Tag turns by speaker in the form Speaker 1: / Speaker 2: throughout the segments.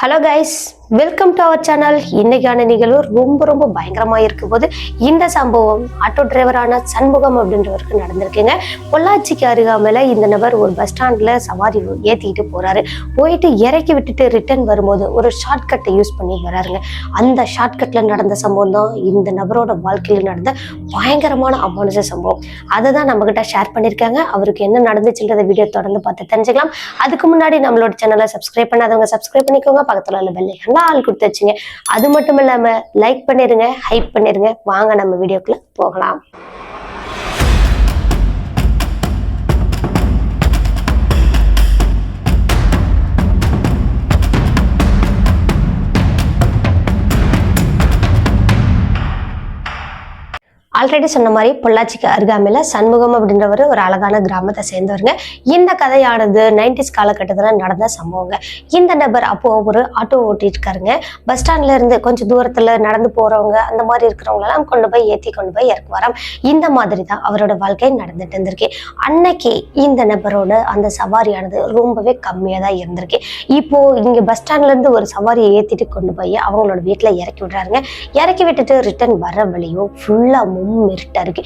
Speaker 1: Hello guys, welcome to our channel. இன்னைக்கான நிகழ்வு ரொம்ப பயங்கரமா இருக்கும் போது இந்த சம்பவம் ஆட்டோ டிரைவரான சண்முகம் அப்படின்றவருக்கு நடந்திருக்குங்க. பொள்ளாச்சிக்கு அருகாமையில இந்த நபர் ஒரு பஸ் ஸ்டாண்ட்ல சவாரி ஏத்திக்கிட்டு போறாரு. போயிட்டு இறக்கி விட்டுட்டு ரிட்டர்ன் வரும்போது ஒரு ஷார்ட்கட்டை யூஸ் பண்ணி வராருங்க. அந்த ஷார்ட்கட்ல நடந்த சம்பவம் தான் இந்த நபரோட வாழ்க்கையில் நடந்த பயங்கரமான அமானுஷ சம்பவம். அதை தான் நம்ம கிட்ட ஷேர் பண்ணியிருக்காங்க. அவருக்கு என்ன நடந்துச்சுன்றத வீடியோ தொடர்ந்து பார்த்து தெரிஞ்சுக்கலாம். அதுக்கு முன்னாடி நம்மளோட சேனலை சப்ஸ்கிரைப் பண்ணாதவங்க சப்ஸ்கிரைப் பண்ணிக்கோங்க. பக்கத்துல உள்ள பெல் ஐகானை ஆல் கொடுத்து வச்சுங்க. அது மட்டும் இல்லாம லைக் பண்ணிருங்க, ஹைப் பண்ணிருங்க. வாங்க நம்ம வீடியோக்குள்ள போகலாம். ஆல்ரெடி சொன்ன மாதிரி பொள்ளாச்சிக்கு அருகாமையில சண்முகம் அப்படின்றவர் ஒரு அழகான கிராமத்தை சேர்ந்தவருங்க. இந்த கதையானது 90s காலகட்டத்தில் நடந்த சம்பவங்க. இந்த நபர் அப்போ ஒரு ஆட்டோ ஓட்டிட்டு இருக்காருங்க. பஸ் ஸ்டாண்ட்ல இருந்து கொஞ்சம் தூரத்துல நடந்து போறவங்க அந்த மாதிரி இருக்கிறவங்களெல்லாம் கொண்டு போய் ஏற்றி கொண்டு போய் இறக்குவாராம். இந்த மாதிரி தான் அவரோட வாழ்க்கை நடந்துட்டு இருந்திருக்கு. அன்னைக்கு இந்த நபரோட அந்த சவாரியானது ரொம்பவே கம்மியாக தான் இருந்திருக்கு. இப்போ இங்க பஸ் ஸ்டாண்ட்ல இருந்து ஒரு சவாரியை ஏற்றிட்டு கொண்டு போய் அவங்களோட வீட்டில் இறக்கி விடுறாருங்க. இறக்கி விட்டுட்டு ரிட்டர்ன் வர வழியும் ஃபுல்லா மிருட்டா இருக்கு.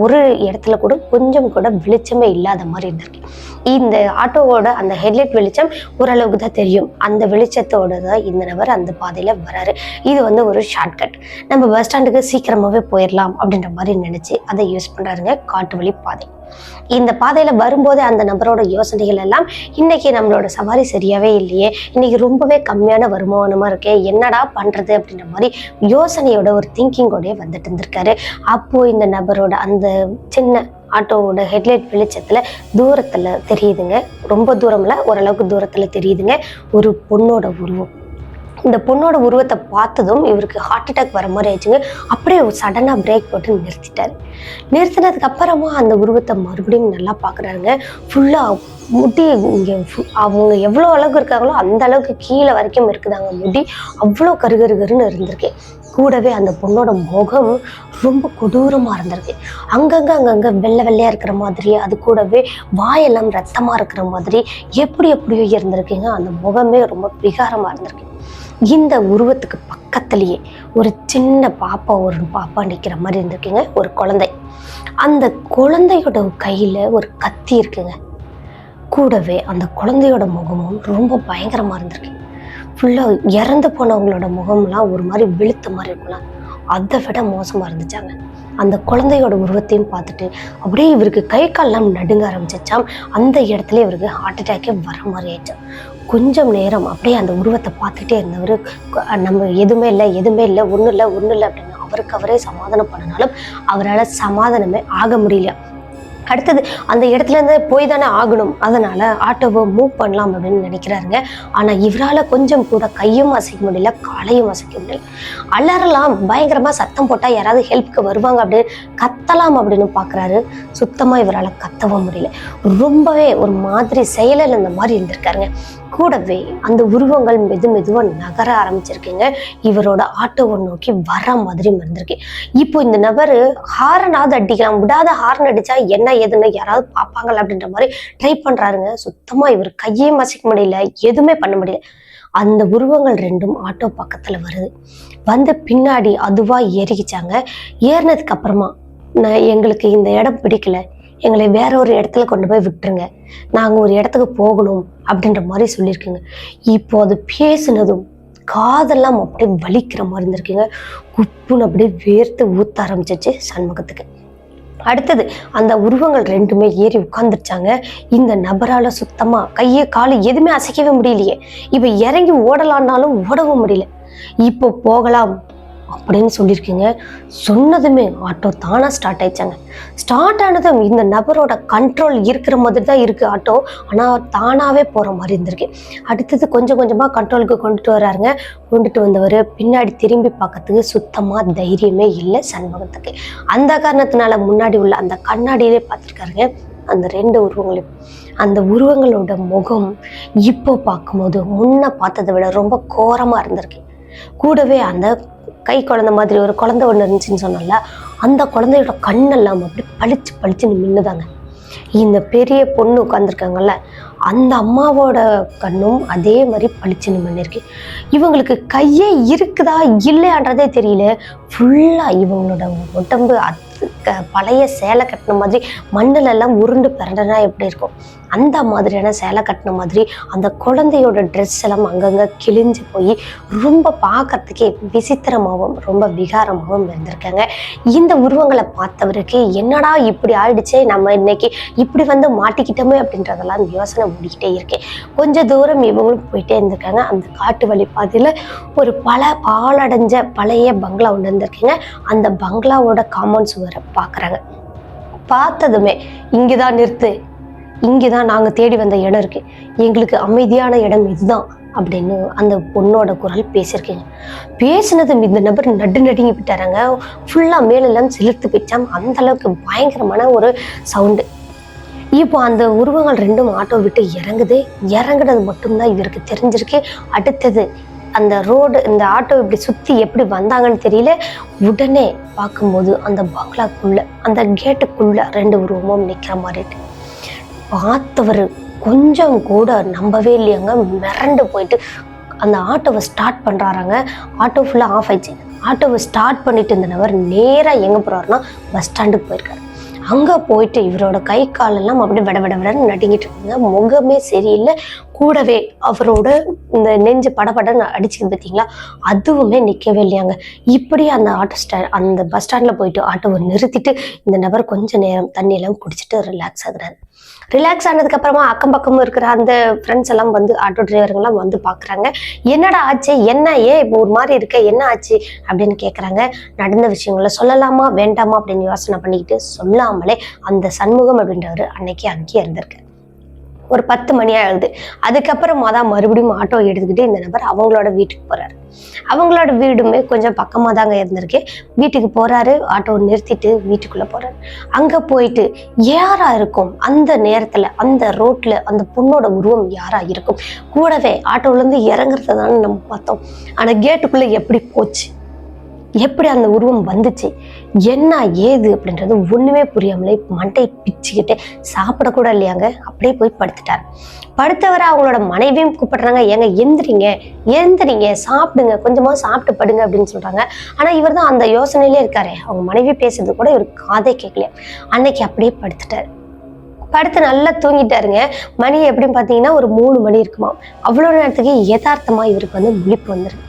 Speaker 1: ஒரு இடத்துல கூட கொஞ்சம் கூட வெளிச்சமே இல்லாத மாதிரி இருந்திருக்கு. இந்த ஆட்டோவோட அந்த ஹெட்லைட் வெளிச்சம் ஓரளவுக்கு தான் தெரியும். அந்த வெளிச்சத்தோட தான் இந்த நபர் அந்த பாதையில வராரு. இது ஒரு ஷார்ட்கட். நம்ம பஸ் ஸ்டாண்டுக்கு சீக்கிரமாவே போயிடலாம் அப்படின்ற மாதிரி நினைச்சு அதை யூஸ் பண்றாருங்க. காட்டு வழி பாதை. இந்த பாதையில வரும்போதே அந்த நபரோட யோசனைகள் எல்லாம், இன்னைக்கு நம்மளோட சவாரி சரியாவே இல்லையே, இன்னைக்கு ரொம்பவே கம்மியான வருமானமா இருக்கே, என்னடா பண்றது அப்படின்ற மாதிரி யோசனையோட ஒரு திங்கிங்கோடய வந்துட்டு இருந்திருக்காரு. அப்போ இந்த நபரோட அந்த சின்ன ஆட்டோவோட ஹெட்லைட் வெளிச்சத்துல தூரத்துல தெரியுதுங்க, ரொம்ப தூரம்ல ஓரளவுக்கு தூரத்துல தெரியுதுங்க, ஒரு பொண்ணோட உருவம். இந்த பொண்ணோட உருவத்தை பார்த்ததும் இவருக்கு ஹார்ட் அட்டாக் வர மாதிரி ஆயிடுச்சுங்க. அப்படியே சடனா பிரேக் போட்டு நிறுத்திட்டாரு. நிறுத்தினதுக்கு அப்புறமா அந்த உருவத்தை மறுபடியும் நல்லா பார்க்குறாருங்க. ஃபுல்லா முடி இங்கே அவங்க எவ்வளோ அளவுக்கு இருக்காங்களோ அந்த அளவுக்கு கீழே வரைக்கும் இருக்குதாங்க முடி. அவ்வளோ கருகருன்னு இருந்திருக்கு. கூடவே அந்த பொண்ணோட முகம் ரொம்ப கொடூரமாக இருந்திருக்கு. அங்கங்கே வெள்ளையா இருக்கிற மாதிரி, அது கூடவே வாயெல்லாம் ரத்தமாக இருக்கிற மாதிரி எப்படியோ இருந்திருக்குங்க. அந்த முகமே ரொம்ப விகாரமாக இருந்திருக்கு. இந்த உருவத்துக்கு பக்கத்திலேயே ஒரு சின்ன பாப்பா நிற்கிற மாதிரி இருந்திருக்குங்க, ஒரு குழந்தை. அந்த குழந்தையோட கையில் ஒரு கத்தி இருக்குங்க. கூடவே அந்த குழந்தையோட முகமும் ரொம்ப பயங்கரமாக இருந்திருக்கு. ஃபுல்லாக இறந்து போனவங்களோட முகம்லாம் ஒரு மாதிரி வெளுத்த மாதிரி இருக்கலாம், அதை விட மோசமாக இருந்துச்சாங்க. அந்த குழந்தையோட உருவத்தையும் பார்த்துட்டு அப்படியே இவருக்கு கை கால்லாம் நடுங்க ஆரம்பிச்சாம். அந்த இடத்துல இவருக்கு ஹார்ட் அட்டாக்கே வர மாதிரி ஆயிடுச்சு. கொஞ்சம் நேரம் அப்படியே அந்த உருவத்தை பார்த்துட்டே இருந்தவர், நம்ம எதுவுமே இல்லை ஒன்றும் இல்லை அப்படின்னு அவருக்கு அவரே சமாதானம் பண்ணினாலும் அவரால் சமாதானமே ஆக முடியல. அடுத்தது அந்த இடத்துல இருந்து போய் தானே ஆகணும், அதனால ஆட்டோவை மூவ் பண்ணலாம் அப்படின்னு நினைக்கிறாருங்க. ஆனா இவரால் கொஞ்சம் கூட கையும் அசைக்க முடியல, காலையும் அசைக்க முடியல. அலறலாம், பயங்கரமா சத்தம் போட்டா யாராவது ஹெல்ப்க்கு வருவாங்க அப்படின்னு கத்தலாம் அப்படின்னு பாக்குறாரு. சுத்தமா இவரால் கத்தவும் முடியல. ரொம்பவே ஒரு மாதிரி செயலில் இந்த மாதிரி இருந்திருக்காருங்க. கூடவே அந்த உருவங்கள் மெதுவா நகர ஆரம்பிச்சிருக்குங்க. இவரோட ஆட்டோவை நோக்கி வர மாதிரி இருந்திருக்கு. இப்போ இந்த நபர் ஹாரனாவது அடிக்கலாம், விடாத ஹாரன் அடிச்சா என்ன ஏதுன்னு யாராவது பார்ப்பாங்களா அப்படின்ற மாதிரி ட்ரை பண்றாருங்க. சுத்தமா இவர் கையே மசிக்க முடியல, எதுவுமே பண்ண முடியல. அந்த உருவங்கள் ரெண்டும் ஆட்டோ பக்கத்துல வருது. வந்து பின்னாடி அதுவா ஏறிக்கிச்சாங்க. ஏறினதுக்கு அப்புறமா, எங்களுக்கு இந்த இடம் பிடிக்கல, எங்களை வேற ஒரு இடத்துல கொண்டு போய் விட்டுருங்க, நாங்கள் ஒரு இடத்துக்கு போகணும் அப்படின்ற மாதிரி சொல்லியிருக்குங்க. இப்போ அது பேசுனதும் காதெல்லாம் அப்படியே வலிக்கிற மாதிரி இருந்திருக்குங்க. குப்புன்னு அப்படியே வேர்த்து ஊத்த ஆரம்பிச்சிச்சு சண்முகத்துக்கு. அடுத்தது அந்த உருவங்கள் ரெண்டுமே ஏறி உட்கார்ந்துருச்சாங்க. இந்த நபரால சுத்தமா கையை காலு எதுவுமே அசைக்கவே முடியலையே. இப்ப இறங்கி ஓடலான்னாலும் ஓடவும் முடியல. இப்போ போகலாம் அப்படின்னு சொல்லியிருக்கீங்க. சொன்னதுமே ஆட்டோ தானா ஸ்டார்ட் ஆயிடுச்சாங்க. ஸ்டார்ட் ஆனதும் இந்த நபரோட கண்ட்ரோல் இருக்கிற மாதிரி தான் இருக்கு ஆட்டோ, ஆனா தானாவே போற மாதிரி இருந்திருக்கு. அடுத்தது கொஞ்சமா கண்ட்ரோலுக்கு கொண்டுட்டு வர்றாருங்க. கொண்டுட்டு வந்தவர் பின்னாடி திரும்பி பார்க்கறதுக்கு சுத்தமா தைரியமே இல்லை சண்முகத்துக்கு. அந்த காரணத்தினால முன்னாடி உள்ள அந்த கண்ணாடியிலே பார்த்துருக்காருங்க அந்த ரெண்டு உருவங்களையும். அந்த உருவங்களோட முகம் இப்போ பார்க்கும்போது முன்ன பார்த்ததை விட ரொம்ப கோரமா இருந்திருக்கு. கூடவே அந்த கை குழந்தை மாதிரி ஒரு குழந்தை ஒன்று இருந்துச்சுன்னு சொன்னால, அந்த குழந்தையோட கண்ணெல்லாம் அப்படி பளிச்சுன்னு மின்னுதாங்க. இந்த பெரிய பொண்ணு உட்காந்துருக்காங்கல்ல, அந்த அம்மாவோட கண்ணும் அதே மாதிரி பளிச்சுன்னு பண்ணிருக்கு. இவங்களுக்கு கையே இருக்குதா இல்லையான்றதே தெரியல. ஃபுல்லா இவங்களோட உடம்பு பழைய சேலை கட்டின மாதிரி மண்ணில் எல்லாம் உருண்டு பிறண்டனா எப்படி இருக்கும் அந்த மாதிரியான சேலை கட்டின மாதிரி அந்த குழந்தையோட ட்ரெஸ் எல்லாம் அங்கங்கே கிழிஞ்சு போய் ரொம்ப பார்க்கறதுக்கே விசித்திரமாகவும் ரொம்ப விகாரமாகவும் இருந்திருக்காங்க. இந்த உருவங்களை பார்த்தவருக்கு என்னடா இப்படி ஆயிடுச்சே, நம்ம இன்னைக்கு இப்படி வந்து மாட்டிக்கிட்டோமே அப்படின்றதெல்லாம் யோசனை ஓடிக்கிட்டே இருக்கேன். கொஞ்சம் தூரம் இவங்களும் போயிட்டே இருந்திருக்காங்க. அந்த காட்டு வழி பாதையில் ஒரு பாலடைஞ்ச பழைய பங்களா ஒன்று இருந்திருக்கீங்க. அந்த பங்களாவோட காம்பவுண்ட் சுவரை பார்க்குறாங்க. பார்த்ததுமே இங்கேதான் நிறுத்து, இங்கேதான் நாங்கள் தேடி வந்த இடம் இருக்கு, எங்களுக்கு அமைதியான இடம் இதுதான் அப்படின்னு அந்த பொண்ணோட குரல் பேசியிருக்கீங்க. பேசினதும் இந்த நபர் நடுங்கி விட்டாராங்க. ஃபுல்லாக மேலெல்லாம் சிலிர்த்து போயிட்டாம். அந்த அளவுக்கு பயங்கரமான ஒரு சவுண்டு. இப்போ அந்த உருவங்கள் ரெண்டும் ஆட்டோ விட்டு இறங்குனது மட்டும்தான் இவருக்கு தெரிஞ்சிருக்கு. அடுத்தது அந்த ரோடு இந்த ஆட்டோ இப்படி சுற்றி எப்படி வந்தாங்கன்னு தெரியல. உடனே பார்க்கும்போது அந்த பங்களாக்குள்ள அந்த கேட்டுக்குள்ள 2 உருவமும் நிற்கிற மாதிரி இருக்கு. பார்த்தவர் கொஞ்சம் கூட நம்பவே இல்லையாங்க. மிரண்டு போயிட்டு அந்த ஆட்டோவை ஸ்டார்ட் பண்ணுறாராங்க. ஆட்டோ ஃபுல்லாக ஆஃப் ஆயிடுச்சு. ஆட்டோவை ஸ்டார்ட் பண்ணிட்டு இருந்தவர் நேராக எங்கே போகிறாருன்னா பஸ் ஸ்டாண்டுக்கு போயிருக்காரு. அங்கே போயிட்டு இவரோட கை காலெல்லாம் அப்படியே விடன்னு நடுங்கிட்டு இருக்காங்க. முகமே சரியில்லை. கூடவே அவரோட இந்த நெஞ்சு படபடன்னு அடிச்சுக்கிது பார்த்தீங்களா, அதுவுமே நிற்கவே இல்லையாங்க. இப்படி அந்த பஸ் ஸ்டாண்டில் போயிட்டு ஆட்டோவை நிறுத்திட்டு இந்த நபர் கொஞ்ச நேரம் தண்ணியெல்லாம் குடிச்சிட்டு ரிலாக்ஸ் ஆகுறாரு. ரிலாக்ஸ் ஆனதுக்கப்புறமா அக்கம் பக்கம் இருக்கிற அந்த ஃப்ரெண்ட்ஸ் எல்லாம் வந்து ஆட்டோ டிரைவருங்கெல்லாம் வந்து பார்க்குறாங்க. என்னடா ஆச்சு, ஏன் இப்போ ஒரு மாதிரி இருக்க, என்ன ஆச்சு அப்படின்னு கேட்குறாங்க. நடந்த விஷயங்களை சொல்லலாமா வேண்டாமா அப்படின்னு யோசனை பண்ணிக்கிட்டு சொல்லாமலே அந்த சண்முகம் அப்படின்றவர் அன்னைக்கு அங்கேயே இருந்திருக்கு. ஒரு 10 மணி ஆகுது. அதுக்கப்புறமா தான் மறுபடியும் ஆட்டோ எடுத்துக்கிட்டு இந்த நபர் அவங்களோட வீட்டுக்கு போறாரு. அவங்களோட வீடுமே கொஞ்சம் பக்கமாக தாங்க இருந்திருக்கு. வீட்டுக்கு போறாரு. ஆட்டோ நிறுத்திட்டு வீட்டுக்குள்ள போறாரு. அங்க போயிட்டு யாரா இருக்கும் அந்த நேரத்துல அந்த ரோட்ல அந்த பொண்ணோட உருவம் யாரா இருக்கும்? கூடவே ஆட்டோல இருந்து இறங்குறத தானே நம்ம பார்த்தோம். ஆனா கேட்டுக்குள்ள எப்படி போச்சு, எப்படி அந்த உருவம் வந்துச்சு, என்ன ஏது அப்படின்றது ஒண்ணுமே புரியாமலே மண்டை பிச்சுக்கிட்டு சாப்பிடக்கூட இல்லையாங்க. அப்படியே போய் படுத்துட்டாரு. படுத்தவரை அவங்களோட மனைவியும் கூப்பிடுறாங்க, ஏங்க எந்திரிங்க சாப்பிடுங்க, கொஞ்சமா சாப்பிட்டு படுங்க அப்படின்னு சொல்றாங்க. ஆனா இவர் தான் அந்த யோசனையிலே இருக்காரு. அவங்க மனைவி பேசுறது கூட இவர் காதே கேட்கல. அன்னைக்கு அப்படியே படுத்துட்டாரு. படுத்து நல்லா தூங்கிட்டாருங்க. மணி எப்படின்னு பார்த்தீங்கன்னா ஒரு 3 மணி இருக்குமா. அவ்வளோ நேரத்துக்கு யதார்த்தமா இவருக்கு வந்து முழிப்பு வந்துருக்கு.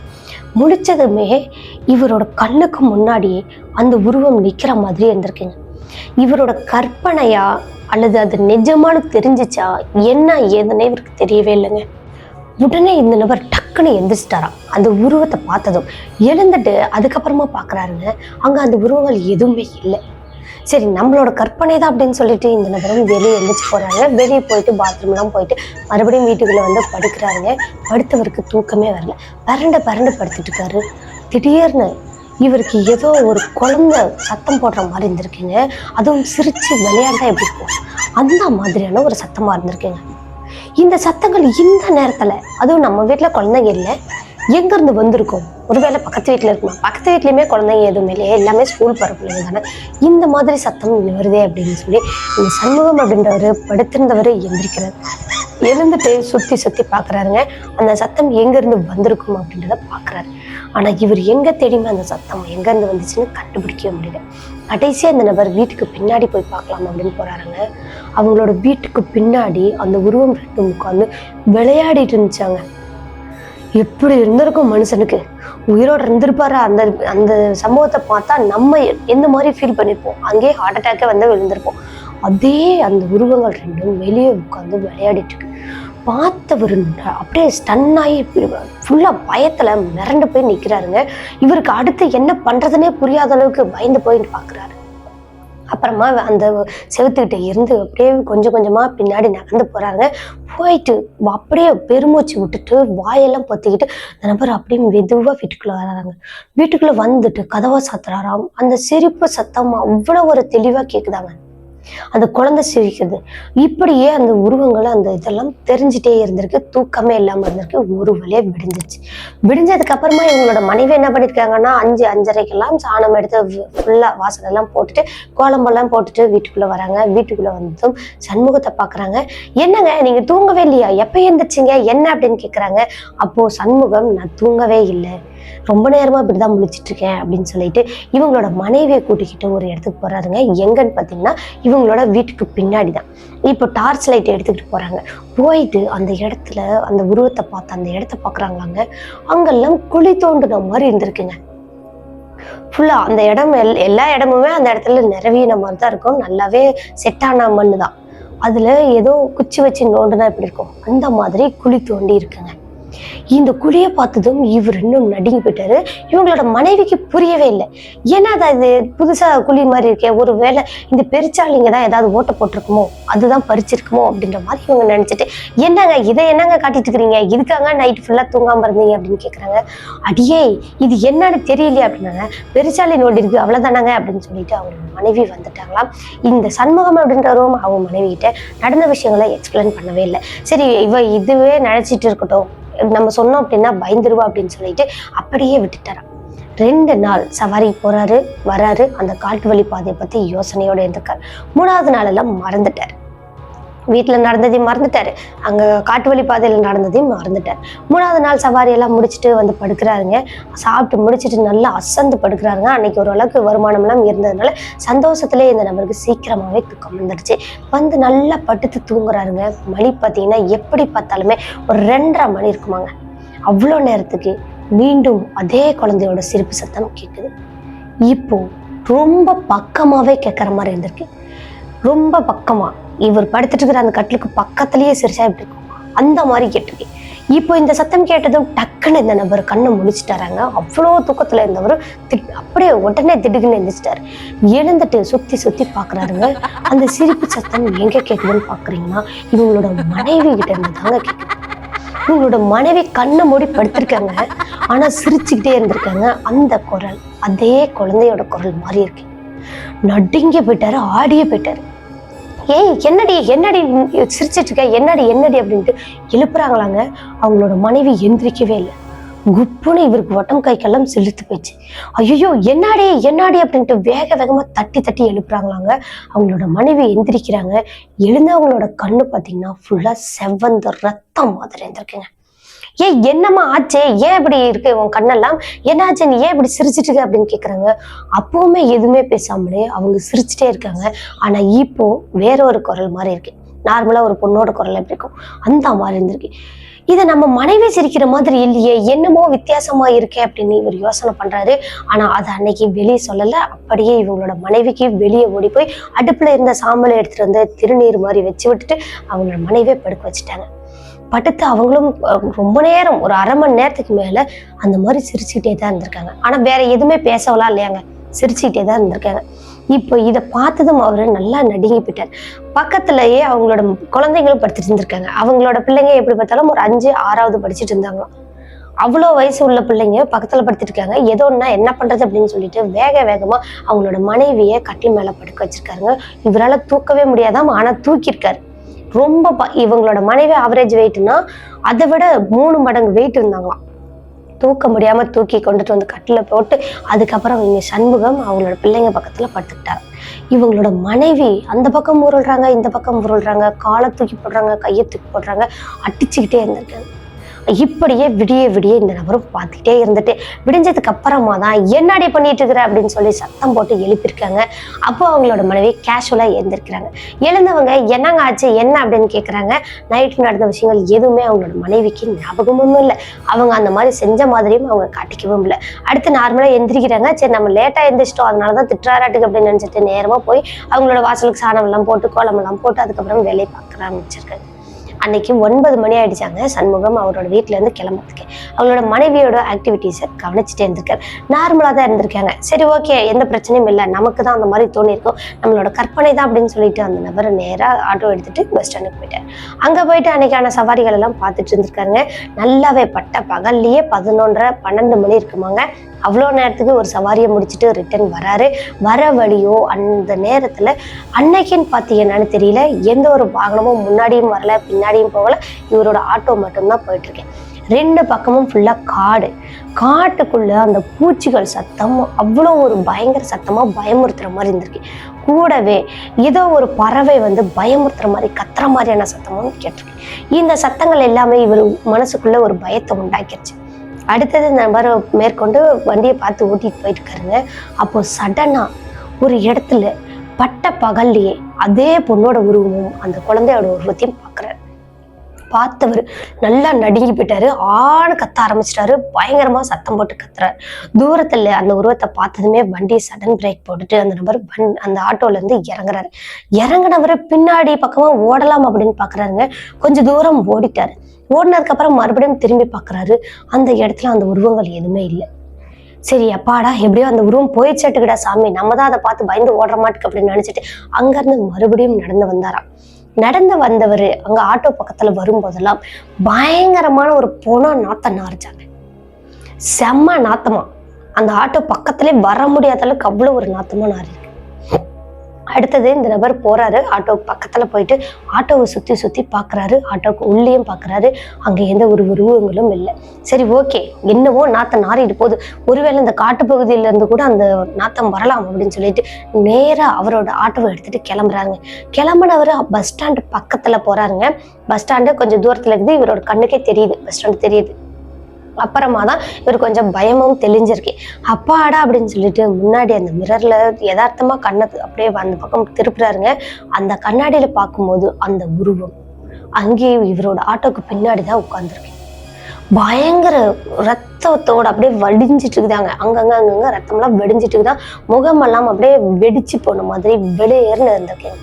Speaker 1: முடிச்சதுமே இவரோட கண்ணுக்கு முன்னாடியே அந்த உருவம் நிக்கிற மாதிரி இருந்திருக்குங்க. இவரோட கற்பனையா அல்லது அது நிஜமான தெரிஞ்சிச்சா என்ன ஏதுன்னே இவருக்கு தெரியவே இல்லைங்க. உடனே இந்த நபர் டக்குன்னு எந்திரிச்சிட்டாராம். அந்த உருவத்தை பார்த்ததும் எழுந்துட்டு அதுக்கப்புறமா பார்க்குறாருங்க. அங்கே அந்த உருவங்கள் எதுவுமே இல்லை. சரி நம்மளோட கற்பனை தான் அப்படின்னு சொல்லிட்டு இந்த நபரும் வெளியே எழுந்திரிச்சு போறாங்க. வெளியே போயிட்டு பாத்ரூம்லாம் போயிட்டு மறுபடியும் வீட்டுக்குள்ள வந்து படுக்கிறாருங்க. படுத்தவருக்கு தூக்கமே வரல. பரண்டு படுத்துட்டு இருக்காரு. திடீர்னு இவருக்கு ஏதோ ஒரு குழந்தை சத்தம் போடுற மாதிரி இருந்திருக்குங்க. அதுவும் சிரிச்சு விளையாண்டா எப்படி இருக்கும் அந்த மாதிரியான ஒரு சத்தமா இருந்திருக்குங்க. இந்த சத்தங்கள் இந்த நேரத்துல, அதுவும் நம்ம வீட்டுல குழந்தைங்க இல்லை, எங்க இருந்து வந்திருக்கும்? ஒருவேளை பக்கத்து வீட்டுல இருக்குமா? பக்கத்து வீட்லயுமே குழந்தைங்க எதுவுமே இல்லையே, எல்லாமே ஸ்கூல் போற பிள்ளைங்க தானே, இந்த மாதிரி சத்தம் வருதே அப்படின்னு சொல்லி இந்த சண்முகம் அப்படின்றவர் படுத்திருந்தவர் எந்திரிக்கிறார். எழுந்துட்டு சுத்தி பாக்குறாருங்க. அந்த சத்தம் எங்க இருந்து வந்திருக்கும் அப்படின்றத பாக்குறாரு. ஆனா இவர் எங்க தேடியுமே அந்த சத்தம் எங்க இருந்து வந்துச்சுன்னு கண்டுபிடிக்கவே முடியல. கடைசியா இந்த நபர் வீட்டுக்கு பின்னாடி போய் பார்க்கலாம் அப்படின்னு போறாருங்க. அவங்களோட வீட்டுக்கு பின்னாடி அந்த உருவம் 2 உட்காந்து விளையாடிட்டு இருந்துச்சாங்க. எப்படி இருந்திருக்கும் மனுஷனுக்கு, உயிரோட இருந்திருப்பாரு. அந்த அந்த சம்பவத்தை பார்த்தா நம்ம எந்த மாதிரி ஃபீல் பண்ணிருப்போம், அங்கேயே ஹார்ட் அட்டாக்கே வந்து விழுந்திருப்போம். அதே அந்த உருவங்கள் 2ம் வெளியே உட்காந்து விளையாடிட்டு இருக்கு. பார்த்தவர் அப்படியே ஸ்டன் ஆகி ஃபுல்லா பயத்துல மிரண்டு போய் நிக்கிறாருங்க. இவருக்கு அடுத்து என்ன பண்றதுன்னே புரியாத அளவுக்கு பயந்து போயிட்டு பாக்குறாரு. அப்புறமா அந்த செவுத்துக்கிட்ட இருந்து அப்படியே கொஞ்சமா பின்னாடி நகர்ந்து போறாங்க. போயிட்டு அப்படியே பெருமூச்சு விட்டுட்டு வாயெல்லாம் பொத்திக்கிட்டு அந்த நபர் அப்படியே மெதுவா வீட்டுக்குள்ள வராங்க. வீட்டுக்குள்ள வந்துட்டு கதவை சாத்துறாராம். அந்த சிரிப்பு சத்தம் அவ்வளவு ஒரு தெளிவா கேக்குதாங்க. அந்த குழந்தை சிரிக்கிறது, இப்படியே அந்த உருவங்களை அந்த இதெல்லாம் தெரிஞ்சுட்டே இருந்திருக்கு. தூக்கமே இல்லாம இருந்திருக்கு. ஒரு வழியா விடிஞ்சிருச்சு. விடிஞ்சதுக்கு அப்புறமா இவங்களோட மனைவி என்ன பண்ணிருக்காங்கன்னா 5:30க்கெல்லாம் சாணம் எடுத்து ஃபுல்லா வாசலெல்லாம் போட்டுட்டு கோலம்பெல்லாம் போட்டுட்டு வீட்டுக்குள்ள வராங்க. வீட்டுக்குள்ள வந்ததும் சண்முகத்தை பாக்குறாங்க. என்னங்க நீங்க தூங்கவே இல்லையா, எப்ப எழுந்திரிச்சிங்க என்ன அப்படின்னு கேக்குறாங்க. அப்போ சண்முகம், நான் தூங்கவே இல்லை, ரொம்ப நேரமா இப்படிதான் முழிச்சிட்டு இருக்கேன் அப்படின்னு சொல்லிட்டு இவங்களோட மனைவியை கூட்டிக்கிட்டு ஒரு இடத்துக்கு போறாருங்க. எங்கன்னு பாத்தீங்கன்னா இவங்களோட வீட்டுக்கு பின்னாடி தான். இப்போ டார்ச் லைட் எடுத்துக்கிட்டு போறாங்க. போயிட்டு அந்த இடத்துல அந்த உருவத்தை பார்த்து அந்த இடத்த பாக்குறாங்களாங்க. அங்கெல்லாம் குழி தோண்டுன மாதிரி இருந்திருக்குங்க. ஃபுல்லா அந்த இடம் எல்லா இடமுமே அந்த இடத்துல நிறவின மாதிரி தான் இருக்கும். நல்லாவே செட்டான மண்ணு தான். அதுல ஏதோ குச்சி வச்சு நோண்டுனா எப்படி இருக்கும் அந்த மாதிரி குழி தோண்டி இருக்குங்க. இந்த குழியை பார்த்ததும் இவர் இன்னும் நடுங்கி போயிட்டாரு. இவங்களோட மனைவிக்கு புரியவே இல்லை. ஏன்னா அது புதுசா குழி மாதிரி இருக்கே, ஒரு வேளை இந்த பெருச்சாளிங்க தான் ஏதாவது ஓட்ட போட்டிருக்குமோ, அதுதான் பறிச்சிருக்குமோ அப்படின்ற மாதிரி இவங்க நினைச்சிட்டு, என்னங்க இதை என்னங்க காட்டிட்டு இருக்கிறீங்க, இதுக்காக நைட் ஃபுல்லா தூங்காம இருந்தீங்க அப்படின்னு கேட்குறாங்க. அடியே இது என்னன்னு தெரியலையே அப்படின்னாங்க. பெருச்சாளி நோண்டி இருக்கு அவ்வளவுதானாங்க அப்படின்னு சொல்லிட்டு அவங்க மனைவி வந்துட்டாங்களாம். இந்த சண்முகம் அப்படின்றவரும் அவங்க மனைவி கிட்ட நடந்த விஷயங்களை எக்ஸ்பிளைன் பண்ணவே இல்லை. சரி இவ இதுவே நினைச்சிட்டு இருக்கட்டும், நம்ம சொன்னோம் அப்படின்னா பயந்துருவா அப்படின்னு சொல்லிட்டு அப்படியே விட்டுட்டாராம். 2 நாள் சவாரி போறாரு வராரு. அந்த காட்டு வழி பாதையை பத்தி யோசனையோட இருந்திருக்காரு. 3வது நாள் எல்லாம் மறந்துட்டாரு. வீட்டுல நடந்ததையும் மறந்துட்டாரு, அங்க காட்டு வழி பாதையில நடந்ததையும் மறந்துட்டாரு. 3வது நாள் சவாரி எல்லாம் முடிச்சுட்டு வந்து படுக்கிறாருங்க. சாப்பிட்டு முடிச்சுட்டு நல்லா அசந்து படுக்கிறாருங்க. அன்னைக்கு ஓரளவுக்கு வருமானம் எல்லாம் இருந்ததுனால சந்தோஷத்திலே இந்த நபருக்கு சீக்கிரமாவே தூக்கம் வந்துடுச்சு. வந்து நல்லா படுத்து தூங்குறாருங்க. மணி பார்த்தீங்கன்னா எப்படி பார்த்தாலுமே ஒரு 2:30 மணி இருக்குமாங்க. அவ்வளோ நேரத்துக்கு மீண்டும் அதே குழந்தையோட சிரிப்பு சத்தம் கேட்குது. இப்போ ரொம்ப பக்கமாவே கேட்குற மாதிரி இருந்திருக்கு. ரொம்ப பக்கமா இவர் படுத்துட்டு இருக்கிற அந்த கட்டிலுக்கு பக்கத்திலேயே சிரிச்சா எப்படி இருக்கும் அந்த மாதிரி கேட்டுருக்கு. இப்போ இந்த சத்தம் கேட்டதும் டக்குன்னு இந்த நபர் கண்ணை முழிச்சிட்டாராங்க. அவ்வளோ தூக்கத்துல இருந்தவர் அப்படியே உடனே திடுக்குன்னு எழுந்திரிச்சிட்டாரு. எழுந்துட்டு சுத்தி சுத்தி பாக்குறாருங்க. அந்த சிரிப்பு சத்தம் எங்க கேட்குதுன்னு பாக்குறீங்கன்னா இவங்களோட மனைவி கிட்ட இருந்து தாங்க கேட்குது. இவங்களோட மனைவி கண்ணை மூடி படுத்திருக்காங்க, ஆனா சிரிச்சுக்கிட்டே இருந்திருக்காங்க. அந்த குரல் அதே குழந்தையோட குரல் மாதிரி இருக்கு. நடுங்கி போயிட்டாரு, ஆடியே போயிட்டாரு. ஏய் என்னடி என்னடி சிரிச்சிட்டு இருக்க, என்னடி என்னடி அப்படின்ட்டு எழுப்புறாங்களாங்க. அவங்களோட மனைவி எந்திரிக்கவே இல்லை. குப்புன்னு இவருக்கு வட்டம் கைக்கெல்லாம் செலுத்து போயிடுச்சு. ஐயோ என்னாடி என்னாடி அப்படின்ட்டு வேக வேகமா தட்டி தட்டி எழுப்புறாங்களாங்க. அவங்களோட மனைவி எந்திரிக்கிறாங்க. எழுந்தவங்களோட கண்ணு பார்த்தீங்கன்னா ஃபுல்லா செவந்த ரத்தம் மாதிரி இருந்திருக்குங்க. ஏன் என்னம்மா ஆச்சே, ஏன் இப்படி இருக்கு உன் கண்ணெல்லாம், என்ன ஆச்சு, நீ ஏன் இப்படி சிரிச்சிட்டு இருக்க அப்படின்னு கேக்குறாங்க. அப்பவுமே எதுவுமே பேசாமலே அவங்க சிரிச்சுட்டே இருக்காங்க. ஆனா இப்போ வேற ஒரு குரல் மாதிரி இருக்கு. நார்மலா ஒரு பொண்ணோட குரல் எப்படி இருக்கும் அந்த மாதிரி இருந்திருக்கு. இதை நம்ம மனைவி சிரிக்கிற மாதிரி இல்லையே, என்னமோ வித்தியாசமா இருக்கே அப்படின்னு இவர் யோசனை பண்றாரு. ஆனா அதை அன்னைக்கு வெளியே சொல்லல. அப்படியே இவங்களோட மனைவிக்கு வெளியே ஓடி போய் அடுப்புல இருந்த சாம்பலை எடுத்துட்டு வந்து திருநீர் மாதிரி வச்சு விட்டுட்டு அவங்களோட மனைவியை படுக்க வச்சுட்டாங்க. படுத்து அவங்களும் ரொம்ப நேரம் ஒரு 1/2 மணி நேரத்துக்கு மேல அந்த மாதிரி சிரிச்சுக்கிட்டே தான் இருந்திருக்காங்க. ஆனா வேற எதுவுமே பேசவலாம் இல்லையாங்க, சிரிச்சுக்கிட்டே தான் இருந்திருக்காங்க. இப்போ இதை பார்த்ததும் அவரு நல்லா நடுங்கி போயிட்டார். பக்கத்துலயே அவங்களோட குழந்தைங்களும் படுத்துட்டு இருந்திருக்காங்க. அவங்களோட பிள்ளைங்க எப்படி பார்த்தாலும் ஒரு 5, 6வது படிச்சுட்டு இருந்தாங்களாம். அவ்வளோ வயசு உள்ள பிள்ளைங்க பக்கத்துல படுத்துட்டு இருக்காங்க. ஏதோ ஒன்னா என்ன பண்றது அப்படின்னு சொல்லிட்டு வேக வேகமா அவங்களோட மனைவியை கட்டில் மேல படுக்க வச்சிருக்காருங்க. இவரால் தூக்கவே முடியாதாம், ஆனா தூக்கியிருக்காரு. ரொம்ப இவங்களோட மனைவி ஆவரேஜ் வெயிட்னா அதை விட 3 மடங்கு வெயிட் இருந்தாங்களாம். தூக்க முடியாம தூக்கி கொண்டுட்டு வந்து கட்டில போட்டு அதுக்கப்புறம் இவங்க சண்முகம் அவங்களோட பிள்ளைங்க பக்கத்துல படுத்துக்கிட்டாரு. இவங்களோட மனைவி அந்த பக்கம் உருள்றாங்க, இந்த பக்கம் உருள்றாங்க, காலை தூக்கி போடுறாங்க, கையை தூக்கி போடுறாங்க, அடிச்சுக்கிட்டே இருந்திருக்காங்க. இப்படியே விடிய விடிய இந்த நபரும் பார்த்துக்கிட்டே இருந்துட்டு விடிஞ்சதுக்கு அப்புறமா தான் என்னடி பண்ணிட்டு இருக்கிற அப்படின்னு சொல்லி சத்தம் போட்டு எழுப்பியிருக்காங்க. அப்போ அவங்களோட மனைவி கேஷுவலா எழுந்திருக்கிறாங்க. எழுந்தவங்க என்னங்க ஆச்சு என்ன அப்படின்னு கேட்குறாங்க. நைட்டு நடந்த விஷயங்கள் எதுவுமே அவங்களோட மனைவிக்கு ஞாபகமும் இல்லை. அவங்க அந்த மாதிரி செஞ்ச மாதிரியும் அவங்க காட்டிக்கவும் இல்லை. அடுத்து நார்மலா எந்திரிக்கிறாங்க. சரி நம்ம லேட்டா எந்திரிச்சிட்டோம் அதனாலதான் திட்டுறாராட்டுக்கு அப்படின்னு நினைச்சிட்டு நேரமா போய் அவங்களோட வாசலுக்கு சாணம் எல்லாம் போட்டு கோலம் எல்லாம் போட்டு அதுக்கப்புறம் வேலையை பார்க்க ஆரம்பிச்சிருக்காங்க. அன்னைக்கு 9 மணி ஆயிடுச்சாங்க. சண்முகம் அவரோட வீட்டுல இருந்து கிளம்புறதுக்கு அவங்களோட மனைவியோட ஆக்டிவிட்டிஸை கவனிச்சுட்டே இருந்திருக்காரு. நார்மலா தான் இருந்திருக்காங்க. சரி ஓகே, எந்த பிரச்சனையும் இல்லை, நமக்கு தான் அந்த மாதிரி தோணி இருக்கும், நம்மளோட கற்பனை தான் அப்படின்னு சொல்லிட்டு அந்த நபர் நேரா ஆட்டோ எடுத்துட்டு பஸ் ஸ்டாண்டுக்கு போயிட்டார். அங்க போயிட்டு அன்னைக்கான சவாரிகள் எல்லாம் பார்த்துட்டு இருந்திருக்காருங்க. நல்லாவே பட்ட பகல்லையே 11:30 12 மணி இருக்குமாங்க. அவ்வளோ நேரத்துக்கு ஒரு சவாரியை முடிச்சுட்டு ரிட்டர்ன் வராரு. வர வழியோ அந்த நேரத்துல அன்னைக்குன்னு பார்த்தீங்கன்னு தெரியல, எந்த ஒரு வாகனமும் முன்னாடியும் வரல பின்னாடியும் போகல, இவரோட ஆட்டோ மட்டும்தான் போயிட்டு இருக்கேன். 2 பக்கமும் ஃபுல்லா காடு. காட்டுக்குள்ள அந்த பூச்சிகள் சத்தம் அவ்வளோ ஒரு பயங்கர சத்தமா பயமுறுத்துற மாதிரி இருந்திருக்கு. கூடவே ஏதோ ஒரு பறவை வந்து பயமுறுத்துற மாதிரி கத்துற மாதிரியான சத்தமும் கேட்டிருக்கு. இந்த சத்தங்கள் எல்லாமே இவர் மனசுக்குள்ள ஒரு பயத்தை உண்டாக்கிருச்சு. அடுத்தது நபர் மேற்கொண்டு வண்டியை பார்த்து ஓட்டிட்டு போயிட்டு இருக்காருங்க. அப்போ சடனா ஒரு இடத்துல பட்ட பகல்லையே அதே பொண்ணோட உருவமும் அந்த குழந்தையோட உருவத்தையும் பார்க்குறாரு. பார்த்தவர் நல்லா நடுங்கி போயிட்டாரு. ஆணு கத்த ஆரம்பிச்சிட்டாரு. பயங்கரமா சத்தம் போட்டு கத்துறாரு. தூரத்துல அந்த உருவத்தை பார்த்ததுமே வண்டியை சடன் பிரேக் போட்டுட்டு அந்த நபர் அந்த ஆட்டோல இருந்து இறங்குறாரு. இறங்கினவரு பின்னாடி பக்கமா ஓடலாம் அப்படின்னு பாக்குறாருங்க. கொஞ்சம் தூரம் ஓடிட்டாரு. ஓடினதுக்கு அப்புறம் மறுபடியும் திரும்பி பாக்குறாரு. அந்த இடத்துல அந்த உருவங்கள் எதுவுமே இல்லை. சரி அப்பாடா, எப்படியோ அந்த உருவம் போயிடுச்சுட்டுக்கிட்டா சாமி, நம்ம தான் அதை பார்த்து பயந்து ஓடுற மாட்டுக்கு அப்படின்னு நினைச்சிட்டு அங்கிருந்து மறுபடியும் நடந்து வந்தாராம். நடந்து வந்தவர் அங்க ஆட்டோ பக்கத்துல வரும்போதெல்லாம் பயங்கரமான ஒரு பொண நாத்தம் நாரிச்சாங்க. செம்ம நாத்தமா. அந்த ஆட்டோ பக்கத்திலே வர முடியாத அளவுக்கு அவ்வளவு ஒரு நாத்தமா நாரி இருக்கு. அடுத்தது இந்த நபர் போறாரு. ஆட்டோ பக்கத்துல போயிட்டு ஆட்டோவை சுத்தி சுத்தி பாக்குறாரு. ஆட்டோக்கு உள்ளேயும் பாக்குறாரு. அங்க எந்த ஒரு உருவங்களும் இல்லை. சரி ஓகே, என்னவோ நாத்தம் நாரிட்டு போகுது, ஒருவேளை இந்த காட்டு பகுதியில இருந்து கூட அந்த நாத்தம் வரலாம் அப்படின்னு சொல்லிட்டு நேரா அவரோட ஆட்டோவை எடுத்துட்டு கிளம்புறாங்க. கிளம்புனவர் பஸ் ஸ்டாண்டு பக்கத்துல போறாருங்க. பஸ் ஸ்டாண்டு கொஞ்சம் தூரத்துல இருக்குது. இவரோட கண்ணுக்கே தெரியுது, பஸ் ஸ்டாண்டு தெரியுது. அப்புறமா தான் இவர் கொஞ்சம் பயமும் தெளிஞ்சிருக்கு. அப்பாடா அப்படின்னு சொல்லிட்டு முன்னாடி அந்த மிரர்ல யதார்த்தமா கண்ணை அப்படியே அந்த பக்கம் திருப்புறாருங்க. அந்த கண்ணாடியில பார்க்கும்போது அந்த உருவம் அங்கேயே இவரோட ஆட்டோக்கு பின்னாடிதான் உட்கார்ந்துருக்கு. பயங்கர ரத்தத்தோட அப்படியே வடிஞ்சிட்டு இருக்குதாங்க. அங்கங்க ரத்தம்லாம் வெடிஞ்சிட்டு இருக்குதான். முகமெல்லாம் அப்படியே வெடிச்சு போன மாதிரி வெளியேறுன்னு இருந்திருக்கேன்.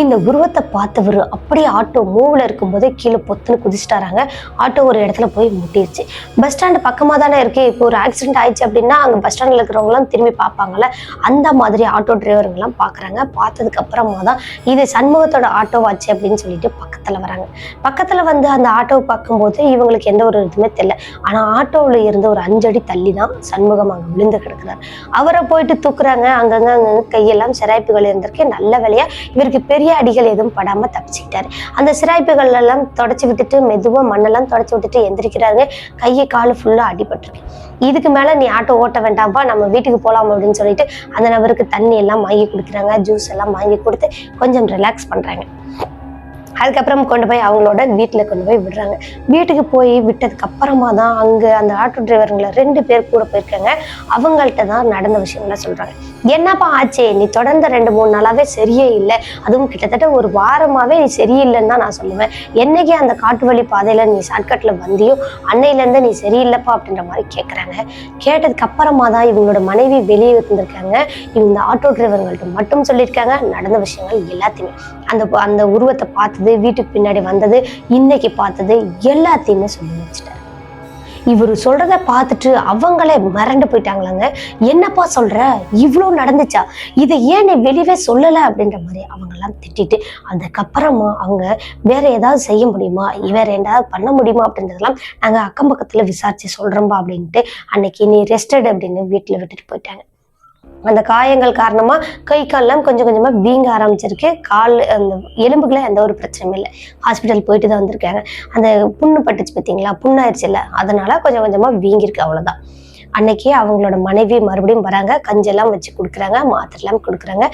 Speaker 1: இந்த உருவத்தை பார்த்தவர் அப்படியே ஆட்டோ மூவ்ல இருக்கும்போதே கீழே பொத்துன்னு குதிச்சிட்டாராங்க. ஆட்டோ ஒரு இடத்துல போய் முட்டிருச்சு. பஸ் ஸ்டாண்டு பக்கமா தானே இருக்கு. இப்போ ஒரு ஆக்சிடென்ட் ஆயிடுச்சு அப்படின்னா அங்க பஸ் ஸ்டாண்ட்ல இருக்கிறவங்க எல்லாம் திரும்பி பார்ப்பாங்கல்ல, அந்த மாதிரி ஆட்டோ டிரைவருங்க எல்லாம் பாக்குறாங்க. பார்த்ததுக்கு அப்புறமா தான் இது சண்முகத்தோட ஆட்டோவாச்சு அப்படின்னு சொல்லிட்டு பக்கத்துல வராங்க. பக்கத்துல வந்து அந்த ஆட்டோவை பார்க்கும்போது இவங்களுக்கு எந்த ஒரு இதுவுமே தெரியல. ஆனா ஆட்டோவில் இருந்து ஒரு 5 அடி தள்ளி தான் சண்முகம் அங்க விழுந்து கிடக்குறாரு. அவரை போயிட்டு தூக்குறாங்க. அங்கங்க கையெல்லாம் சிராய்ப்புகள் இருந்திருக்கு. நல்ல வேலையா இவருக்கு பெரிய அடிகள் எதுவும் படாம தப்பிச்சுக்கிட்டாரு. அந்த சிராய்ப்புகள் எல்லாம் தொடச்சு விட்டுட்டு மெதுவா மண்ணெல்லாம் தொடச்சு விட்டுட்டு எந்திரிக்கிறாருங்க. கையை காலு ஃபுல்லா அடிபட்டிருக்கு. இதுக்கு மேல நீ ஆட்டோ ஓட்ட வேண்டாம்ப்பா, நம்ம வீட்டுக்கு போலாம் அப்படின்னு சொல்லிட்டு அந்த நபருக்கு தண்ணி எல்லாம் வாங்கி கொடுக்குறாங்க. ஜூஸ் எல்லாம் வாங்கி கொடுத்து கொஞ்சம் ரிலாக்ஸ் பண்றாங்க. அதுக்கப்புறம் கொண்டு போய் அவங்களோட வீட்டில் கொண்டு போய் விடுறாங்க. வீட்டுக்கு போய் விட்டதுக்கு அப்புறமா தான் அங்கே அந்த ஆட்டோ டிரைவருங்களை 2 பேர் கூட போயிருக்காங்க. அவங்கள்ட்ட தான் நடந்த விஷயங்களை சொல்றாங்க. என்னப்பா ஆச்சே, நீ தொடர்ந்த 2-3 நாளாவே சரியே இல்லை, அதுவும் கிட்டத்தட்ட ஒரு வாரமாவே நீ சரியில்லைன்னு தான் நான் சொல்லுவேன். என்னைக்கு அந்த காட்டு வழி பாதையில நீ ஷார்ட்கட்ல வந்தியோ அன்னையிலேருந்து நீ சரியில்லைப்பா அப்படின்ற மாதிரி கேட்குறாங்க. கேட்டதுக்கு அப்புறமா தான் இவங்களோட மனைவி வெளியே வந்திருக்காங்க. இந்த ஆட்டோ டிரைவர்கள்ட்ட மட்டும் சொல்லியிருக்காங்க நடந்த விஷயங்கள் எல்லாத்தையுமே. அந்த உருவத்தை பார்த்தது, வீட்டுக்கு பின்னாடி வந்தது, இன்னைக்கு பார்த்தது எல்லாத்தையுமே சொல்லி வச்சுட்டாரு. இவர் சொல்றத பார்த்துட்டு அவங்களே மிரண்டு போயிட்டாங்களாங்க. என்னப்பா சொல்ற, இவ்வளோ நடந்துச்சா, இதை ஏன் நீ வெளியே சொல்லலை அப்படின்ற மாதிரி அவங்கெல்லாம் திட்டிட்டு அதுக்கப்புறமா அவங்க வேற ஏதாவது செய்ய முடியுமா, வேற ஏதாவது பண்ண முடியுமா அப்படின்றதெல்லாம் நாங்கள் அக்கம் பக்கத்தில் விசாரிச்சு சொல்றோம்பா அப்படின்ட்டு அன்னைக்கு நீ ரெஸ்டட் அப்படின்னு வீட்டில் விட்டுட்டு போயிட்டாங்க. அந்த காயங்கள் காரணமா கை கால்லாம் கொஞ்சம் கொஞ்சமா வீங்க ஆரம்பிச்சிருக்கு. கால் அந்த எலும்புகளை எந்த ஒரு பிரச்சனையும் இல்லை. ஹாஸ்பிட்டல் போயிட்டு தான் வந்திருக்காங்க. அந்த புண்ணு பட்டுச்சு பார்த்தீங்களா, புண்ணாயிருச்சு இல்லை, அதனால கொஞ்சம் கொஞ்சமா வீங்கிருக்கு, அவ்வளவுதான். அன்னைக்கு அவங்களோட மனைவி மறுபடியும் வராங்க. கஞ்செல்லாம் வச்சு கொடுக்குறாங்க, மாத்திரைலாம் கொடுக்குறாங்க.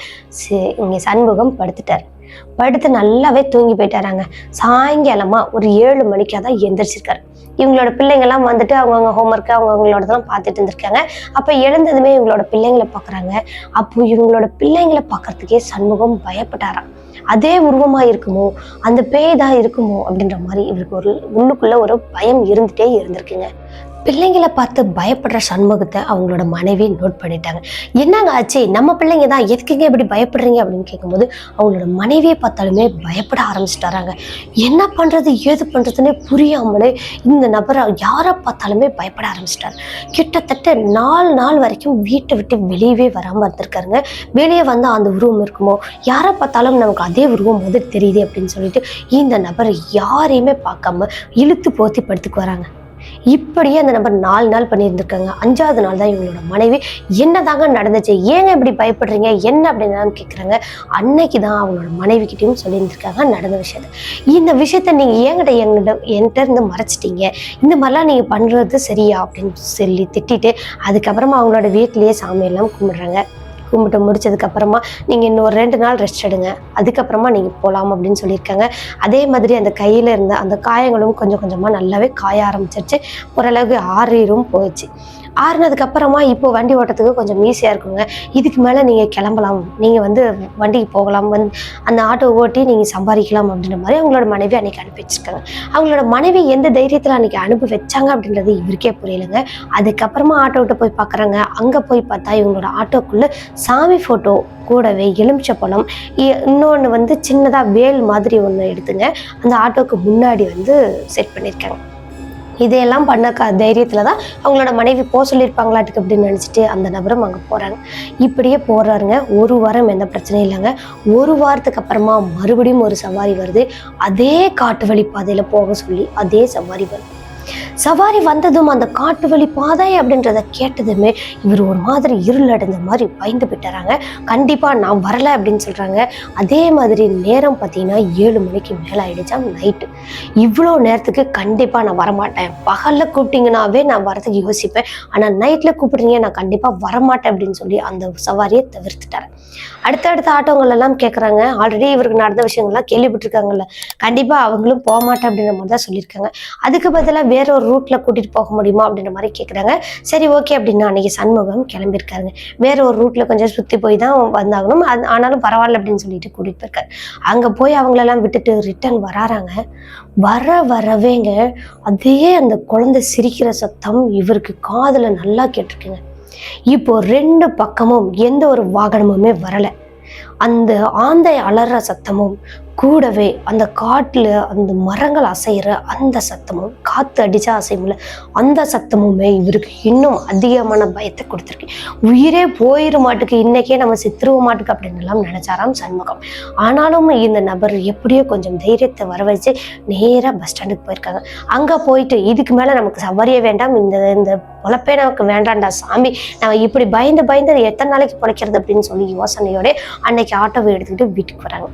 Speaker 1: இங்க சண்முகம் படுத்துட்டாரு. படுத்து நல்லாவே தூங்கி போயிட்டாராங்க. சாயங்காலமா ஒரு 7 மணிக்காக தான் எந்திரிச்சிருக்காரு. இவங்களோட பிள்ளைங்கள்லாம் வந்துட்டு அவங்கவுங்க ஹோம்ஒர்க்கு அவங்களோடதெல்லாம் பார்த்துட்டு இருந்திருக்காங்க. அப்போ எழுந்ததுமே இவங்களோட பிள்ளைங்களை பார்க்குறாங்க. அப்போ இவங்களோட பிள்ளைங்களை பார்க்கறதுக்கே சண்முகம் பயப்பட்டாராம். அதே உருவமா இருக்குமோ, அந்த பேய் தான் இருக்குமோ அப்படின்ற மாதிரி இவருக்கு ஒரு உள்ளுக்குள்ள ஒரு பயம் இருந்துட்டே இருந்திருக்குங்க. பிள்ளைங்களை பார்த்து பயப்படுற சண்முகத்தை அவங்களோட மனைவி நோட் பண்ணிட்டாங்க. என்னங்க ஆச்சு, நம்ம பிள்ளைங்க தான், எதுக்குங்க இப்படி பயப்படுறீங்க அப்படின்னு கேட்கும்போது அவங்களோட மனைவியை பார்த்தாலுமே பயப்பட ஆரம்பிச்சுட்டாராங்க. என்ன பண்றது ஏது பண்றதுன்னே புரியாமலே இந்த நபரை யாரை பார்த்தாலுமே பயப்பட ஆரம்பிச்சிட்டாரு. கிட்டத்தட்ட 4 நாள் வரைக்கும் வீட்டை விட்டு வெளியவே வராமல் இருந்திருக்காருங்க. வெளியே வந்து அந்த உருவம் இருக்குமோ, யாரை பார்த்தாலும் நமக்கு அதே உருவம் முதல் தெரியுது அப்படின்னு சொல்லிட்டு இந்த நபர் யாரையுமே பார்க்காம இழுத்து போத்தி படுத்துக்கு வராங்க. இப்படியே அந்த நபர் 4 நாள் பண்ணியிருந்திருக்காங்க. 5ஆவது நாள் தான் இவங்களோட மனைவி என்னதாங்க நடந்துச்சு, ஏங்க இப்படி பயப்படுறீங்க என்ன அப்படின்னு கேட்குறாங்க. அன்னைக்கு தான் அவங்களோட மனைவி கிட்டையும் சொல்லியிருந்திருக்காங்க நடந்த விஷயத்த. இந்த விஷயத்த நீங்கள் என்கிட்ட இருந்து மறைச்சிட்டீங்க, இந்த மாதிரிலாம் நீங்கள் பண்ணுறது சரியா அப்படின்னு சொல்லி திட்டிட்டு அதுக்கப்புறமா அவங்களோட வீட்டிலேயே சாமியெல்லாம் கும்பிட்டு முடிச்சதுக்கப்புறமா நீங்கள் இன்னும் ஒரு 2 நாள் ரெஸ்ட் எடுங்க, அதுக்கப்புறமா நீங்கள் போகலாம் அப்படின்னு சொல்லியிருக்காங்க. அதே மாதிரி அந்த கையில் இருந்த அந்த காயங்களும் கொஞ்சம் கொஞ்சமாக நல்லாவே காய ஆரம்பிச்சிருச்சு. ஓரளவுக்கு ஆறிரும் போயிடுச்சு. ஆறுனதுக்கப்புறமா இப்போ வண்டி ஓட்டத்துக்கு கொஞ்சம் ஈஸியாக இருக்குங்க. இதுக்கு மேலே நீங்கள் கிளம்பலாம், நீங்கள் வந்து வண்டிக்கு போகலாம், அந்த ஆட்டோ ஓட்டி நீங்கள் சம்பாதிக்கலாம் அப்படின்ற மாதிரி அவங்களோட மனைவி அன்றைக்கி அனுப்பி வச்சுருக்காங்க. அவங்களோட மனைவி எந்த தைரியத்தில் அன்றைக்கி அனுப்பி வச்சாங்க அப்படின்றது இவருக்கே புரியலைங்க. அதுக்கப்புறமா ஆட்டோ விட்டு போய் பார்க்குறாங்க. அங்கே போய் பார்த்தா இவங்களோட ஆட்டோக்குள்ளே சாமி ஃபோட்டோ கூடவே எலுமிச்சப்பழம், இன்னொன்று வந்து சின்னதாக வேல் மாதிரி ஒன்று எடுத்துங்க அந்த ஆட்டோவுக்கு முன்னாடி வந்து செட் பண்ணியிருக்காங்க. இதையெல்லாம் பண்ண தைரியத்தில் தான் அவங்களோட மனைவி போக சொல்லியிருப்பாங்களாட்டுக்கு அப்படின்னு நினச்சிட்டு அந்த நபரும் அங்கே போகிறாங்க. இப்படியே போகிறாருங்க. 1 வாரம் எந்த பிரச்சனையும் இல்லைங்க. 1 வாரத்துக்கு அப்புறமா மறுபடியும் ஒரு சவாரி வருது. அதே காட்டு வழி பாதையில் போக சொல்லி அதே சவாரி வருது. சவாரி வந்ததும் அந்த காட்டு வழி பாதை அப்படின்றத கேட்டதுமே இவர் ஒரு மாதிரி இருள் அடைந்த மாதிரி பயந்து போயிட்டாராங்க. கண்டிப்பாக நான் வரலை அப்படின்னு சொல்கிறாங்க. அதே மாதிரி நேரம் பார்த்தீங்கன்னா 7 மணிக்கு மேலே ஆயிடுச்சாம் நைட்டு. இவ்வளோ நேரத்துக்கு கண்டிப்பாக நான் வரமாட்டேன், பகலில் கூப்பிட்டீங்கன்னாவே நான் வரதுக்கு யோசிப்பேன், ஆனால் நைட்டில் கூப்பிட்றீங்க நான் கண்டிப்பாக வரமாட்டேன் அப்படின்னு சொல்லி அந்த சவாரியை தவிர்த்துட்டார். அடுத்தடுத்த ஆட்டோங்கள் எல்லாம் கேட்குறாங்க. ஆல்ரெடி இவருக்கு நடந்த விஷயங்கள்லாம் கேள்விப்பட்டிருக்காங்கல்ல, கண்டிப்பாக அவங்களும் போக மாட்டேன் அப்படின்ற மாதிரி தான் சொல்லியிருக்காங்க. அதுக்கு பதிலாக வேற ஒரு ரூட்ல கூட்டிட்டு போக முடியுமா அப்படின்ற மாதிரி கேட்குறாங்க. சரி ஓகே அப்படின்னா அன்னைக்கு சண்முகம் கிளம்பியிருக்காருங்க. வேற ஒரு ரூட்ல கொஞ்சம் சுற்றி போய் தான் வந்தாகணும், ஆனாலும் பரவாயில்ல அப்படின்னு சொல்லிட்டு கூட்டிட்டு போயிருக்காரு. அங்க போய் அவங்களெல்லாம் விட்டுட்டு ரிட்டர்ன் வராறாங்க. வரவேங்க அதே அந்த குழந்தை சிரிக்கிற சத்தம் இவருக்கு காதுல நல்லா கேட்டிருக்குங்க. இப்போ 2 பக்கமும் எந்த ஒரு வாகனமுமே வரல. அந்த ஆந்தை அலற சத்தமும் கூடவே அந்த காட்டுல அந்த மரங்கள் அசைகிற அந்த சத்தமும், காத்து அடிச்சா அசையும்ல அந்த சத்தமுமே இவருக்கு இன்னும் அதிகமான பயத்தை கொடுத்துருக்கு. உயிரே போயிட மாட்டுக்கு, இன்னைக்கே நம்ம செத்துருவ மாட்டுக்கு அப்படின்னு எல்லாம் நினைச்சாராம் சண்முகம். ஆனாலும் இந்த நபர் எப்படியோ கொஞ்சம் தைரியத்தை வர வச்சு நேராக பஸ் ஸ்டாண்டுக்கு போயிருக்காங்க. அங்க போயிட்டு இதுக்கு மேல நமக்கு சவாரியே வேண்டாம், இந்த பொழப்பே நமக்கு வேண்டாம்டா சாமி, நம்ம இப்படி பயந்து எத்தனை நாளைக்கு பிழைக்கிறது அப்படின்னு சொல்லி யோசனையோட அன்னைக்கு ஆட்டோவை எடுத்துக்கிட்டு வீட்டுக்கு வராங்க.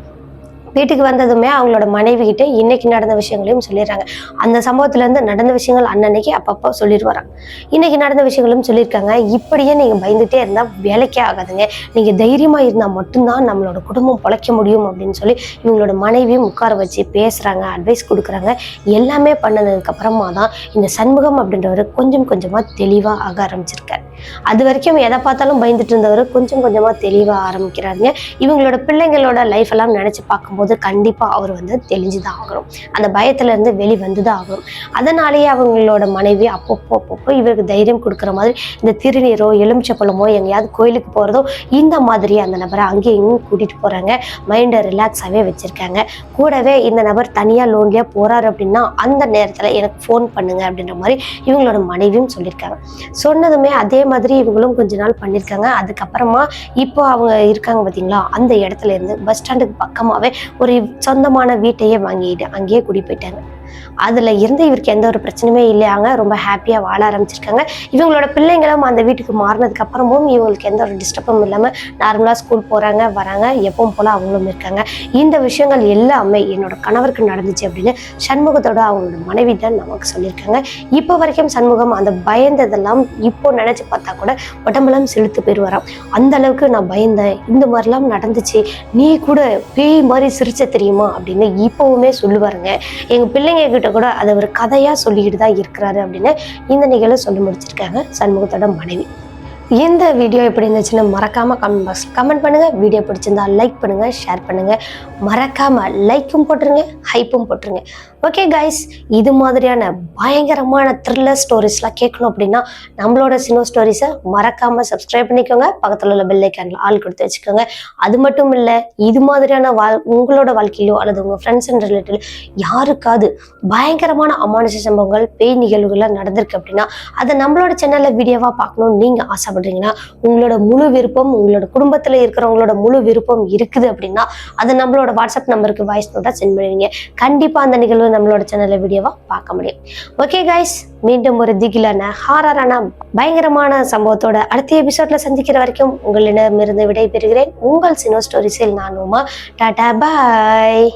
Speaker 1: வீட்டுக்கு வந்ததுமே அவங்களோட மனைவி கிட்ட இன்னைக்கு நடந்த விஷயங்களையும் சொல்லிடுறாங்க. அந்த சம்பவத்துல இருந்து நடந்த விஷயங்கள் அன்னன்னைக்கு அப்பப்போ சொல்லிட்டு வராங்க. இன்னைக்கு நடந்த விஷயங்களும் சொல்லியிருக்காங்க. இப்படியே நீங்க பயந்துட்டே இருந்தா வேலைக்கே ஆகாதுங்க, நீங்க தைரியமா இருந்தா மட்டும்தான் நம்மளோட குடும்பம் பொழைக்க முடியும் அப்படின்னு சொல்லி இவங்களோட மனைவியும் உட்கார வச்சு பேசுறாங்க, அட்வைஸ் கொடுக்குறாங்க. எல்லாமே பண்ணதுக்கு அப்புறமா தான் இந்த சண்முகம் அப்படின்றவர் கொஞ்சம் கொஞ்சமா தெளிவா ஆக ஆரம்பிச்சிருக்காரு. அது வரைக்கும் எதை பார்த்தாலும் பயந்துட்டு இருந்தவர் கொஞ்சம் கொஞ்சமா தெளிவா ஆரம்பிக்கிறாருங்க. இவங்களோட பிள்ளைங்களோட லைஃப் எல்லாம் நினைச்சு பார்க்கும்போது கண்டிப்பா அவர் வந்து தெளிஞ்சுதான் ஆகணும், அந்த பயத்துல இருந்து வெளிவந்துதான் ஆகணும். அதனாலேயே அவங்களோட மனைவி அப்பப்போ இவருக்கு தைரியம் கொடுக்குற மாதிரி இந்த திருநீரோ எலுமிச்சப்பழமோ எங்கேயாவது கோயிலுக்கு போறதோ இந்த மாதிரி அந்த நபரை அங்கேயும் கூட்டிட்டு போறாங்க. மைண்டை ரிலாக்ஸாவே வச்சிருக்காங்க. கூடவே இந்த நபர் தனியா லோன்லியா போறாரு அப்படின்னா அந்த நேரத்துல எனக்கு ஃபோன் பண்ணுங்க அப்படின்ற மாதிரி இவங்களோட மனைவியும் சொல்லியிருக்காங்க. சொன்னதுமே அதே மாதிரி இவங்களும் கொஞ்ச நாள் பண்ணியிருக்காங்க. அதுக்கப்புறமா இப்போ அவங்க இருக்காங்க பார்த்தீங்களா, அந்த இடத்துல இருந்து பஸ் ஸ்டாண்டுக்கு பக்கமாவே ஒரு சொந்தமான வீட்டையே வாங்கிட்டு அங்கேயே குடி போயிட்டாங்க. அதுல இருந்து இவருக்கு எந்த ஒரு பிரச்சனையுமே இல்லையாங்க, ரொம்ப ஹாப்பியா வாழ ஆரம்பிச்சிருக்காங்க. இவங்களோட பிள்ளைங்களும் அந்த வீட்டுக்கு மாறினதுக்கு அப்புறமும் இவங்களுக்கு எந்த ஒரு டிஸ்டர்பும் இல்லாம நார்மலா ஸ்கூல் போறாங்க வராங்க, எப்பவும் போல அவங்களும் இருக்காங்க. இந்த விஷயங்கள் எல்லாமே என்னோட கணவருக்கு நடந்துச்சு அப்படின்னு சண்முகத்தோட அவங்களோட மனைவி தான் நமக்கு சொல்லியிருக்காங்க. இப்போ வரைக்கும் சண்முகம் அந்த பயந்ததெல்லாம் இப்போ நினைச்சு பார்த்தா கூட உடம்பெல்லாம் செலுத்து போயிடுவாராம். அந்த அளவுக்கு நான் பயந்தேன், இந்த மாதிரிலாம் நடந்துச்சு, நீ கூட பேய் மாதிரி சிரிச்ச தெரியுமா அப்படின்னு இப்பவுமே சொல்லுவாருங்க. எங்க பிள்ளைங்க கிட்ட கூட அதை ஒரு கதையா சொல்லிக்கிட்டு தான் இருக்கிறாரு அப்படின்னு இந்த நிகழ்வு சொல்லி முடிச்சிருக்காங்க சண்முகத்தோட மனைவி. இந்த வீடியோ எப்படி இருந்துச்சுன்னு மறக்காம கமெண்ட் பாக்ஸ் கமெண்ட் பண்ணுங்க. வீடியோ பிடிச்சிருந்தா லைக் பண்ணுங்க, ஷேர் பண்ணுங்க, மறக்காம லைக்கும் போட்டுருங்க, ஹைப்பும் போட்டுருங்க. ஓகே கைஸ், இது மாதிரியான பயங்கரமான த்ரில்லர் ஸ்டோரிஸ்லாம் கேட்கணும் அப்படின்னா நம்மளோட சினோ ஸ்டோரிஸை மறக்காம சப்ஸ்கிரைப் பண்ணிக்கோங்க. பக்கத்தில் உள்ள பெல் ஐக்கான்ல ஆல் கொடுத்து வச்சுக்கோங்க. அது மட்டும் இல்லை, இது மாதிரியான உங்களோட வாழ்க்கையிலோ அல்லது உங்கள் ஃப்ரெண்ட்ஸ் அண்ட் ரிலேட்டிவ் யாருக்காவது பயங்கரமான அமானுஷ சம்பவங்கள் பேய் நிகழ்வுகள்லாம் நடந்திருக்கு அப்படின்னா அதை நம்மளோட சேனலில் வீடியோவாக பார்க்கணும்னு நீங்கள் ஆசைப்படுறீங்கன்னா, உங்களோட முழு விருப்பம், உங்களோட குடும்பத்தில் இருக்கிறவங்களோட முழு விருப்பம் இருக்குது அப்படின்னா அதை நம்மளோட வாட்ஸ்அப் நம்பருக்கு வாய்ஸ் நோட்டாக சென்ட் பண்ணுவீங்க. கண்டிப்பாக அந்த நிகழ்வு நம்மளோட சேனல்ல வீடியோவா பார்க்க முடியும். ஓகே கைஸ், மீண்டும் ஒரு திகிலான ஹாரரான பயங்கரமான சம்பவத்தோட அடுத்த எபிசோட்ல சந்திக்கிற வரைக்கும் உங்களிடமிருந்து விடை பெறுகிறேன். உங்கள் சினோ ஸ்டோரிஸில் நான் உமா. டாடா பாய்.